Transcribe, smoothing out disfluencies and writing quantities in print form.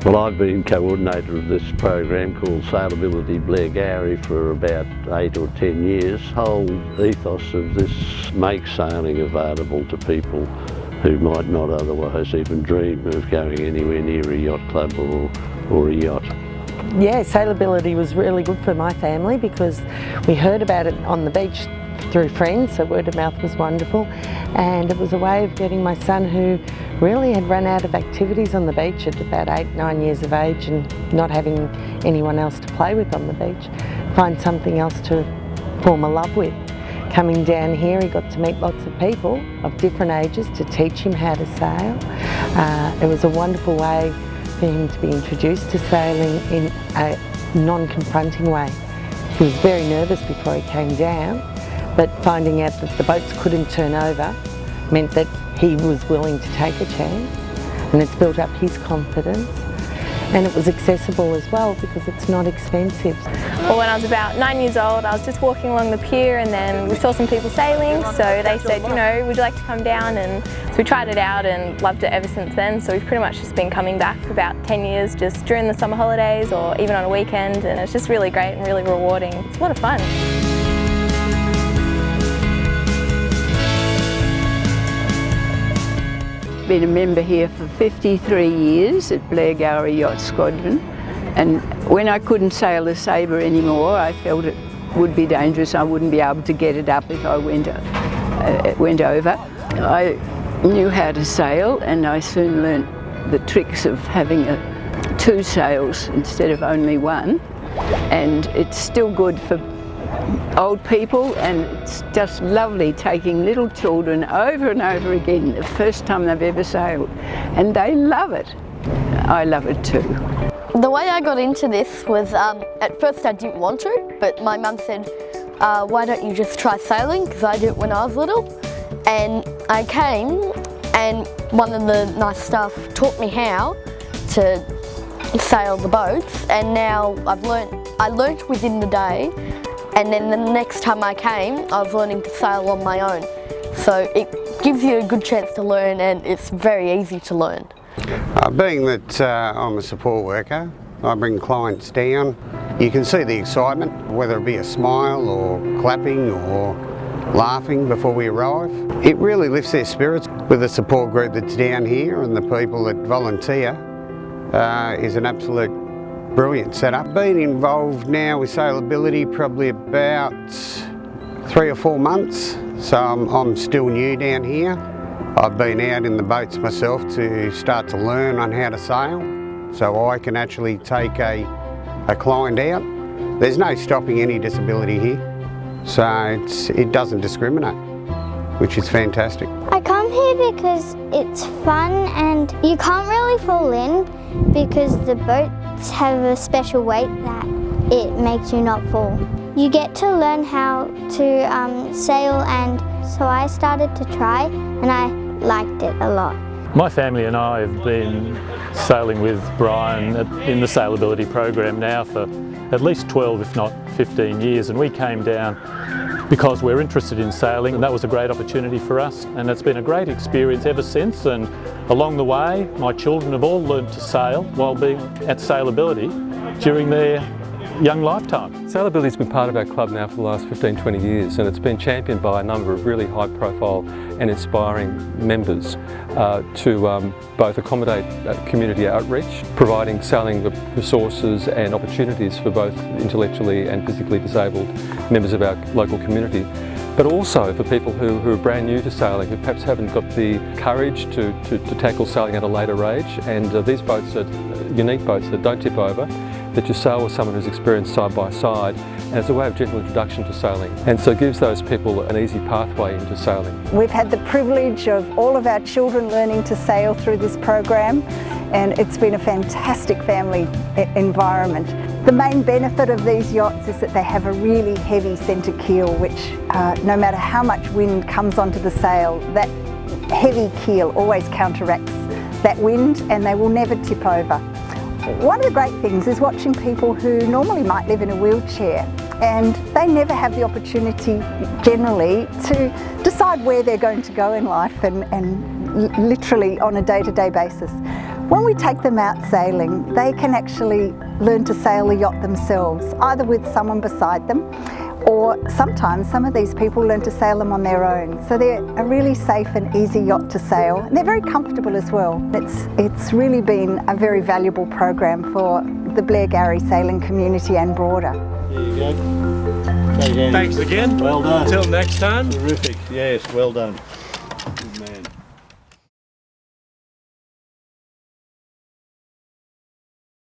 Well, I've been coordinator of this program called Sailability Blairgowrie for about 8 or 10 years. The whole ethos of this makes sailing available to people who might not otherwise even dream of going anywhere near a yacht club or a yacht. Yeah, sailability was really good for my family because we heard about it on the beach through friends, so word of mouth was wonderful, and it was a way of getting my son, who really had run out of activities on the beach at about 8-9 years of age and not having anyone else to play with on the beach, find something else to form a love with. Coming down here, he got to meet lots of people of different ages to teach him how to sail. It was a wonderful way for him to be introduced to sailing in a non-confronting way. He was very nervous before he came down, but finding out that the boats couldn't turn over meant that he was willing to take a chance, and it's built up his confidence. And it was accessible as well because it's not expensive. Well, when I was about 9 years old, I was just walking along the pier and then we saw some people sailing, so they said, you know, would you like to come down? And so we tried it out and loved it ever since then. So we've pretty much just been coming back for about 10 years, just during the summer holidays or even on a weekend, and it's just really great and really rewarding. It's a lot of fun. Been a member here for 53 years at Blairgowrie Yacht Squadron, and when I couldn't sail the Sabre anymore, I felt it would be dangerous. I wouldn't be able to get it up if I went over. I knew how to sail, and I soon learnt the tricks of having 2 sails instead of only 1, and it's still good for old people, and it's just lovely taking little children over and over again the first time they've ever sailed, and they love it. I love it too. The way I got into this was, at first I didn't want to, but my mum said, why don't you just try sailing, because I did it when I was little. And I came, and one of the nice staff taught me how to sail the boats, and now I learnt within the day. And then the next time I came, I was learning to sail on my own. So it gives you a good chance to learn, and it's very easy to learn. Being that I'm a support worker, I bring clients down. You can see the excitement, whether it be a smile or clapping or laughing before we arrive. It really lifts their spirits. With the support group that's down here and the people that volunteer is an absolute brilliant setup. Been involved now with sailability probably about 3 or 4 months, so I'm still new down here. I've been out in the boats myself to start to learn on how to sail, so I can actually take a client out. There's no stopping any disability here, so it doesn't discriminate, which is fantastic. I come here because it's fun and you can't really fall in because the boats have a special weight that it makes you not fall. You get to learn how to sail, and so I started to try and I liked it a lot. My family and I have been sailing with Brian in the sailability program now for at least 12 if not 15 years, and we came down because we're interested in sailing, and that was a great opportunity for us, and it's been a great experience ever since. And along the way my children have all learned to sail while being at Sailability during their young lifetime. Sailability's been part of our club now for the last 15-20 years, and it's been championed by a number of really high profile and inspiring members to both accommodate community outreach, providing sailing resources and opportunities for both intellectually and physically disabled members of our local community, but also for people who are brand new to sailing, who perhaps haven't got the courage to tackle sailing at a later age. And these boats are unique boats that don't tip over, that you sail with someone who's experienced side by side, and it's a way of gentle introduction to sailing, and so it gives those people an easy pathway into sailing. We've had the privilege of all of our children learning to sail through this program, and it's been a fantastic family environment. The main benefit of these yachts is that they have a really heavy centre keel, which no matter how much wind comes onto the sail, that heavy keel always counteracts that wind and they will never tip over. One of the great things is watching people who normally might live in a wheelchair, and they never have the opportunity generally to decide where they're going to go in life and literally on a day-to-day basis. When we take them out sailing, they can actually learn to sail the yacht themselves, either with someone beside them, or sometimes some of these people learn to sail them on their own. So they're a really safe and easy yacht to sail. And they're very comfortable as well. It's really been a very valuable program for the Blairgowrie sailing community and broader. There you go. Thanks again. Well done. Until next time. Terrific. Yes, well done. Good man.